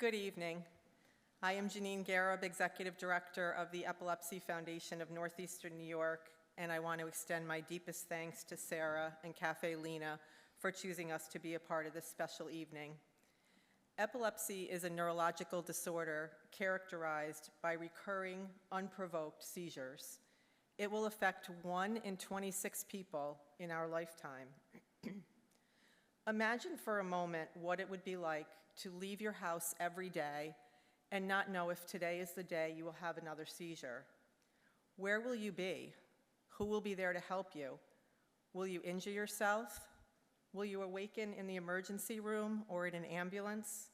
Good evening. I am Jeannine Garab, Executive Director of the Epilepsy Foundation of Northeastern New York, and I want to extend my deepest thanks to Sarah and Caffe Lena for choosing us to be a part of this special evening. Epilepsy is a neurological disorder characterized by recurring, unprovoked seizures. It will affect 1 in 26 people in our lifetime. Imagine for a moment what it would be like to leave your house every day and not know if today is the day you will have another seizure. Where will you be? Who will be there to help you? Will you injure yourself? Will you awaken in the emergency room or in an ambulance?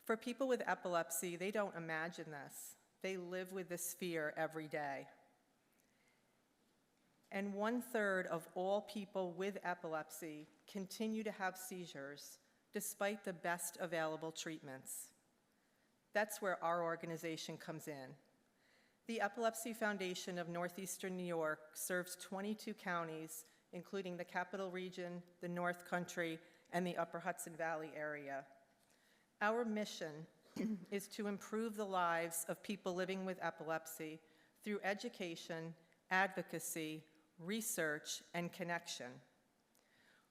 For people with epilepsy, they don't imagine this. They live with this fear every day. And 1/3 of all people with epilepsy continue to have seizures despite the best available treatments. That's where our organization comes in. The Epilepsy Foundation of Northeastern New York serves 22 counties, including the Capital Region, the North Country, and the Upper Hudson Valley area. Our mission is to improve the lives of people living with epilepsy through education, advocacy, research, and connection.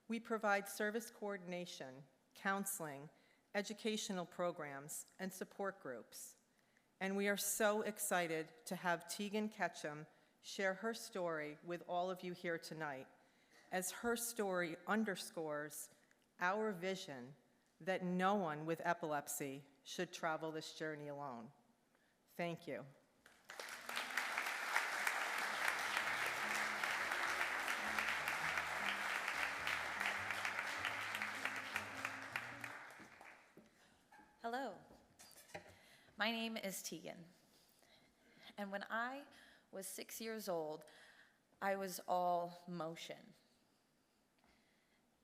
We provide service coordination, counseling, educational programs, and support groups. And we are so excited to have Teagan Ketchum share her story with all of you here tonight, as her story underscores our vision that no one with epilepsy should travel this journey alone. Thank you. Hello, my name is Teagan, and when I was 6 years old, I was all motion.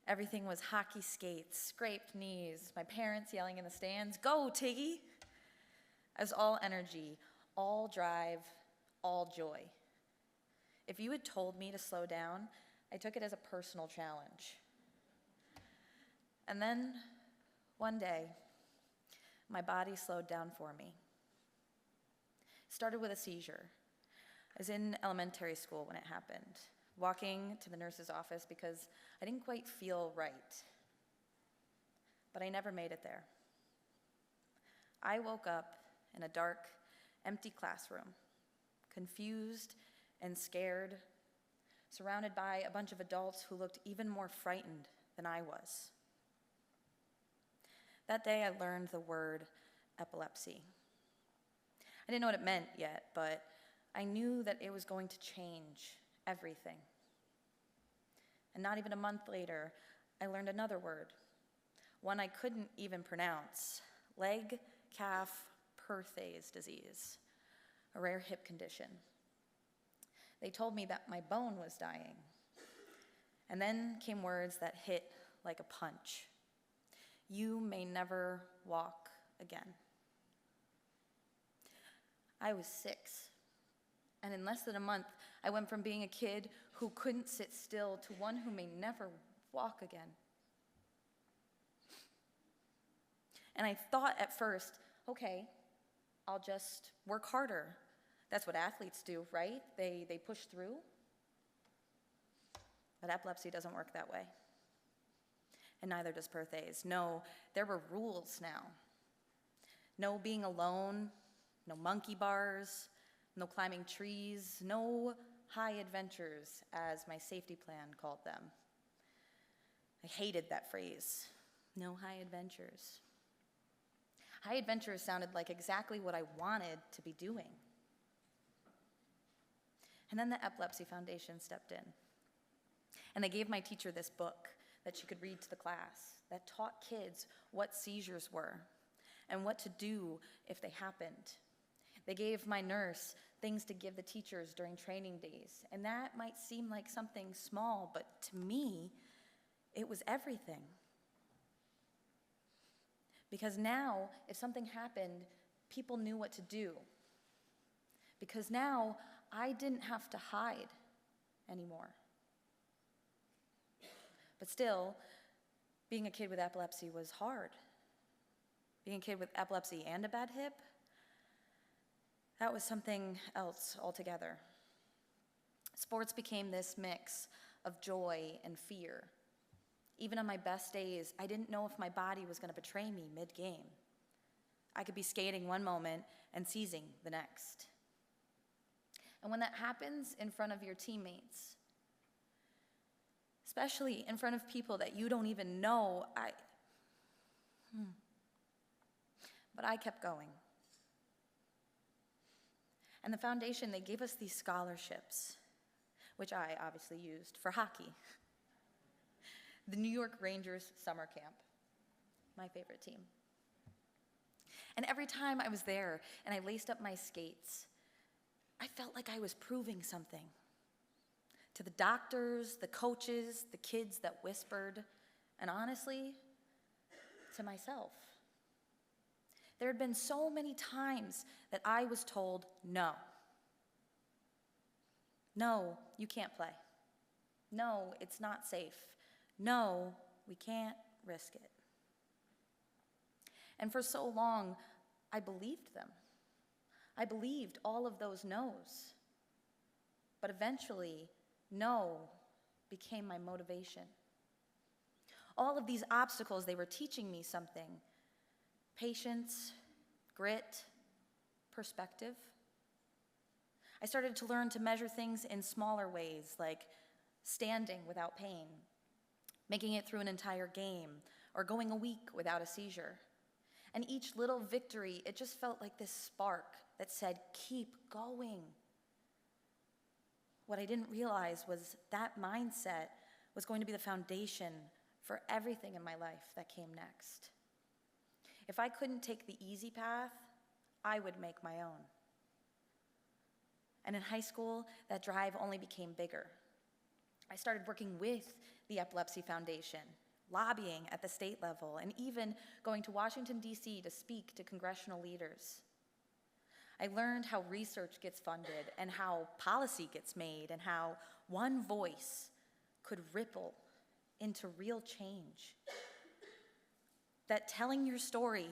Everything was hockey skates, scraped knees, my parents yelling in the stands, "Go, Tiggy!" I was all energy, all drive, all joy. If you had told me to slow down, I took it as a personal challenge. And then, one day, my body slowed down for me. It started with a seizure. I was in elementary school when it happened, walking to the nurse's office because I didn't quite feel right. But I never made it there. I woke up in a dark, empty classroom, confused and scared, surrounded by a bunch of adults who looked even more frightened than I was. That day, I learned the word epilepsy. I didn't know what it meant yet, but I knew that it was going to change everything. And not even a month later, I learned another word, one I couldn't even pronounce, leg calf perthase disease, a rare hip condition. They told me that my bone was dying. And then came words that hit like a punch. You may never walk again. I was 6, and in less than a month, I went from being a kid who couldn't sit still to one who may never walk again. And I thought at first, okay, I'll just work harder. That's what athletes do, right? They push through. But epilepsy doesn't work that way. And neither does perthase. No, there were rules now. No being alone, no monkey bars, no climbing trees, no high adventures, as my safety plan called them. I hated that phrase, no high adventures. High adventures sounded like exactly what I wanted to be doing. And then the Epilepsy Foundation stepped in. And they gave my teacher this book that she could read to the class that taught kids what seizures were and what to do if they happened. They gave my nurse things to give the teachers during training days, and that might seem like something small, but to me, it was everything. Because now, if something happened, people knew what to do. Because now, I didn't have to hide anymore. But still, being a kid with epilepsy was hard. being a kid with epilepsy and a bad hip, that was something else altogether. Sports became this mix of joy and fear. Even on my best days, I didn't know if my body was going to betray me mid-game. I could be skating one moment and seizing the next. And when that happens in front of your teammates, especially in front of people that you don't even know, but I kept going. And the foundation, they gave us these scholarships, which I obviously used for hockey. The New York Rangers summer camp, my favorite team. And every time I was there and I laced up my skates, I felt like I was proving something. To the doctors, the coaches, the kids that whispered, and honestly, to myself. There had been so many times that I was told, no. No, you can't play. No, it's not safe. No, we can't risk it. And for so long, I believed them. I believed all of those no's. But eventually, no became my motivation. All of these obstacles, they were teaching me something. Patience, grit, perspective. I started to learn to measure things in smaller ways, like standing without pain, making it through an entire game, or going a week without a seizure. And each little victory, it just felt like this spark that said, keep going. What I didn't realize was that mindset was going to be the foundation for everything in my life that came next. If I couldn't take the easy path, I would make my own. And in high school, that drive only became bigger. I started working with the Epilepsy Foundation, lobbying at the state level, and even going to Washington, D.C. to speak to congressional leaders. I learned how research gets funded and how policy gets made and how one voice could ripple into real change. That telling your story,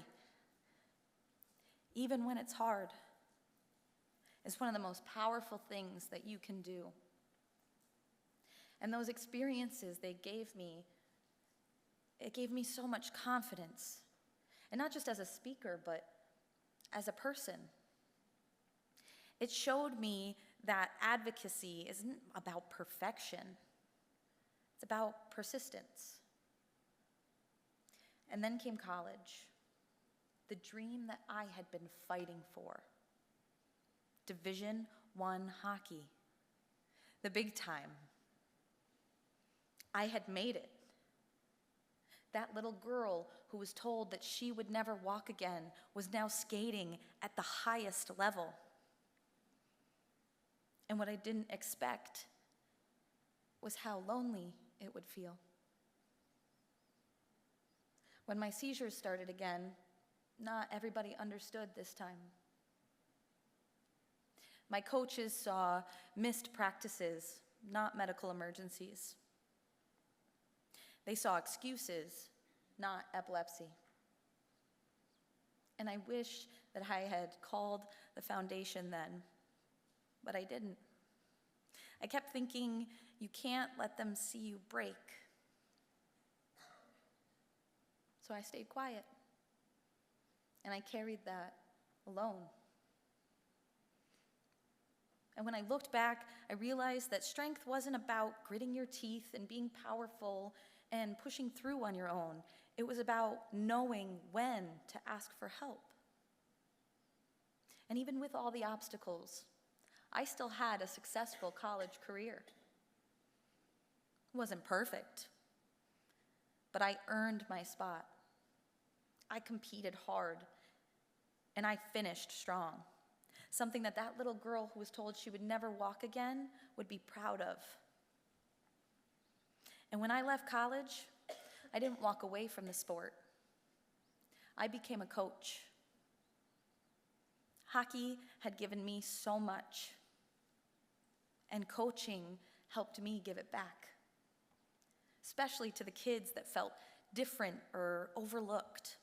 even when it's hard, is one of the most powerful things that you can do. And those experiences it gave me so much confidence. And not just as a speaker, but as a person. It showed me that advocacy isn't about perfection. It's about persistence. And then came college, the dream that I had been fighting for. Division I hockey, the big time. I had made it. That little girl who was told that she would never walk again was now skating at the highest level. And what I didn't expect was how lonely it would feel. When my seizures started again, not everybody understood this time. My coaches saw missed practices, not medical emergencies. They saw excuses, not epilepsy. And I wish that I had called the foundation then, but I didn't. I kept thinking, you can't let them see you break. So I stayed quiet, and I carried that alone. And when I looked back, I realized that strength wasn't about gritting your teeth and being powerful and pushing through on your own. It was about knowing when to ask for help. And even with all the obstacles, I still had a successful college career. It wasn't perfect, but I earned my spot. I competed hard, and I finished strong. Something that little girl who was told she would never walk again would be proud of. And when I left college, I didn't walk away from the sport. I became a coach. Hockey had given me so much, and coaching helped me give it back, especially to the kids that felt different or overlooked.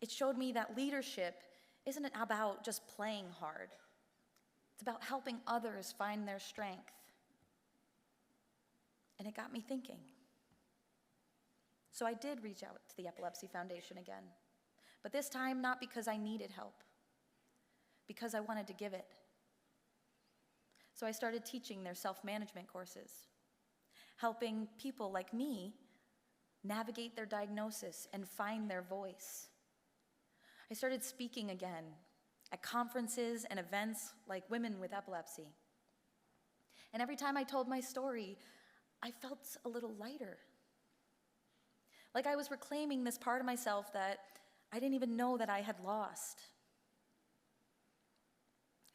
It showed me that leadership isn't about just playing hard. It's about helping others find their strength. And it got me thinking. So I did reach out to the Epilepsy Foundation again, but this time not because I needed help, because I wanted to give it. So I started teaching their self-management courses, helping people like me navigate their diagnosis and find their voice. I started speaking again at conferences and events like Women with Epilepsy. And every time I told my story, I felt a little lighter. Like I was reclaiming this part of myself that I didn't even know that I had lost.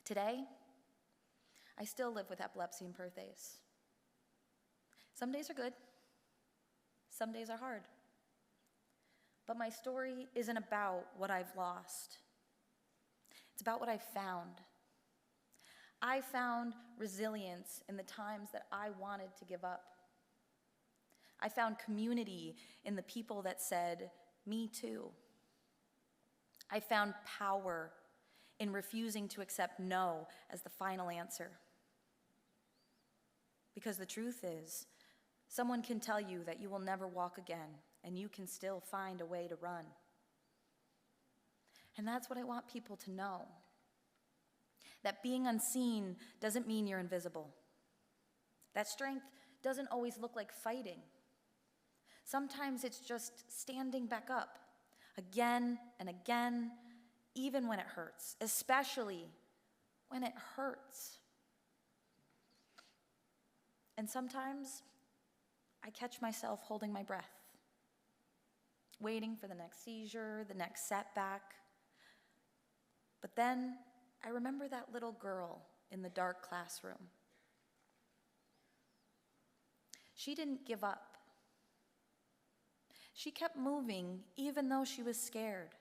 Today, I still live with epilepsy and Perthes. Some days are good, some days are hard. But my story isn't about what I've lost. It's about what I've found. I found resilience in the times that I wanted to give up. I found community in the people that said, "Me too." I found power in refusing to accept no as the final answer. Because the truth is, someone can tell you that you will never walk again, and you can still find a way to run. And that's what I want people to know. That being unseen doesn't mean you're invisible. That strength doesn't always look like fighting. Sometimes it's just standing back up again and again, even when it hurts, especially when it hurts. And sometimes I catch myself holding my breath, waiting for the next seizure, the next setback. But then I remember that little girl in the dark classroom. She didn't give up. She kept moving even though she was scared.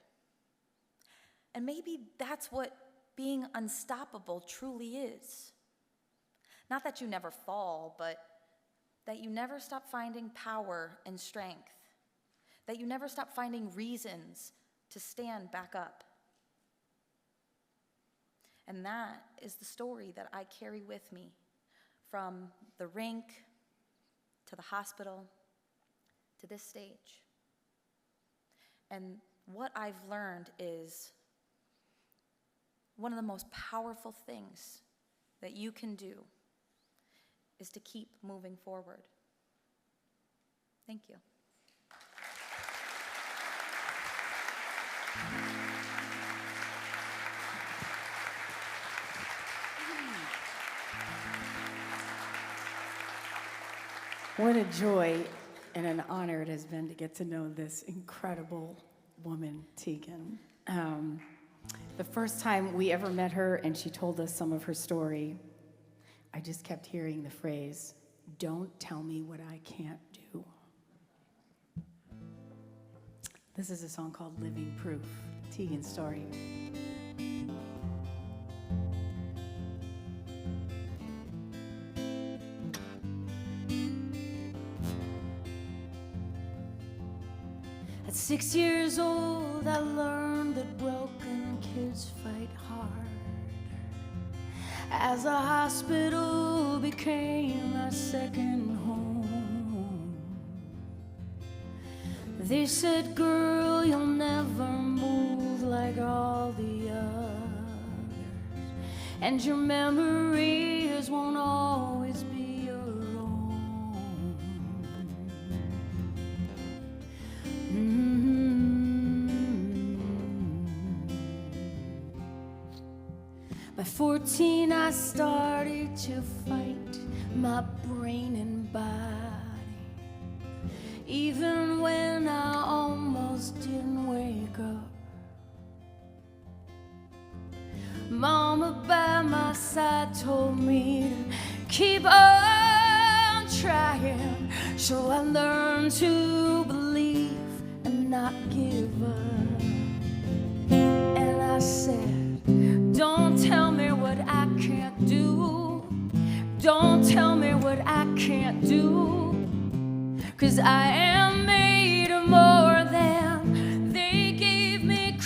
And maybe that's what being unstoppable truly is. Not that you never fall, but that you never stop finding power and strength. That you never stop finding reasons to stand back up. And that is the story that I carry with me from the rink to the hospital to this stage. And what I've learned is one of the most powerful things that you can do is to keep moving forward. Thank you. What a joy and an honor it has been to get to know this incredible woman, Teagan. The first time we ever met her and she told us some of her story, I just kept hearing the phrase, "Don't tell me what I can't do." This is a song called Living Proof, Teagan's story. At 6 years old, I learned that broken kids fight hard. As a hospital became my second home, they said, "Girl, you'll never move like all the others, and your memories won't always be your own." By 14, I started to fight my brain and body, even when I almost didn't wake up. Mama by my side told me to keep on trying, so I learned to believe and not give up. And I said, "Don't tell me what I can't do. Don't tell me what I can't do. 'Cause I am made of more than they gave me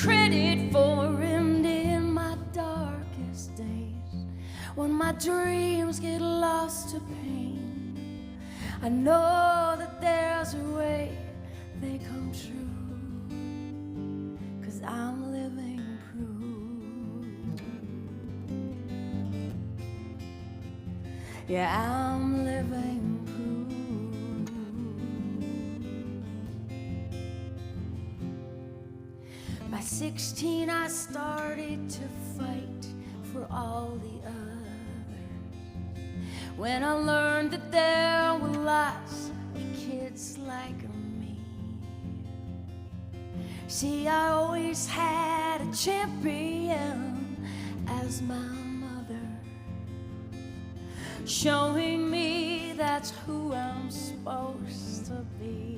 my dreams get lost to pain, I know that there's a way they come true, 'cause I'm living proof. Yeah, I'm living proof. By 16 I started to fight for all the others. When I learned that there were lots of kids like me. See, I always had a champion as my mother, showing me that's who I'm supposed to be.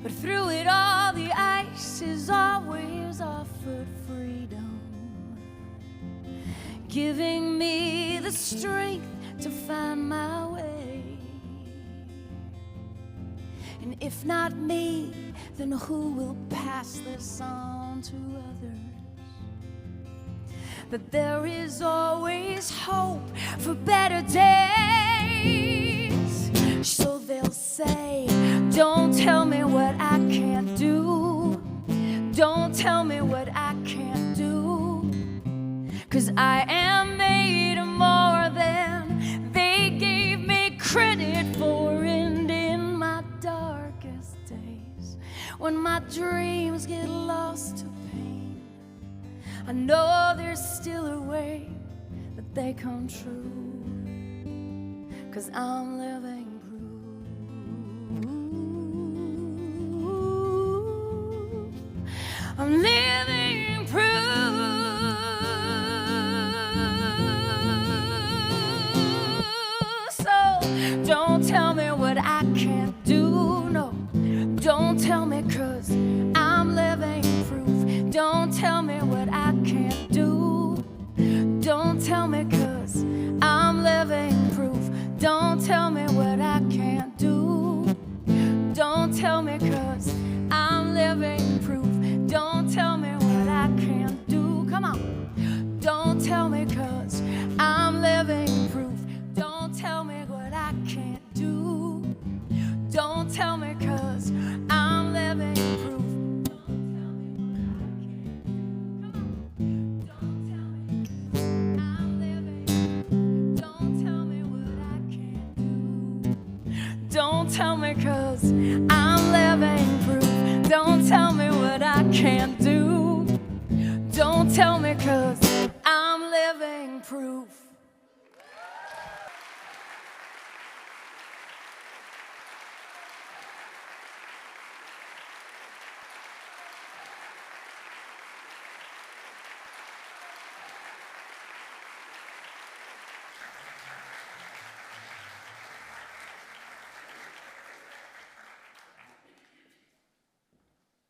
But through it all, the ice is always offered freedom, giving me the strength to find my way. And if not me, then who will pass this on to others? That there is always hope for better days. So they'll say, don't tell me what I can't do. Don't tell me what I can't do. 'Cause I am made of more than they gave me credit for. And in my darkest days, when my dreams get lost to pain, I know there's still a way that they come true. 'Cause I'm living proof. I'm living proof. So don't tell me what I can't do, no. Don't tell me, 'cause I'm living proof. Don't tell me what I can't do. Don't tell me, 'cause I'm living proof. Don't tell me what I can't do. Don't tell me, 'cause I'm living proof. Don't tell me what I can't do. Come on. Don't tell me, 'cause I'm living proof. Don't tell me what I can't do. Don't tell me, 'cause I'm living proof. Don't tell me 'cause I'm living proof. Don't tell me what I can't do.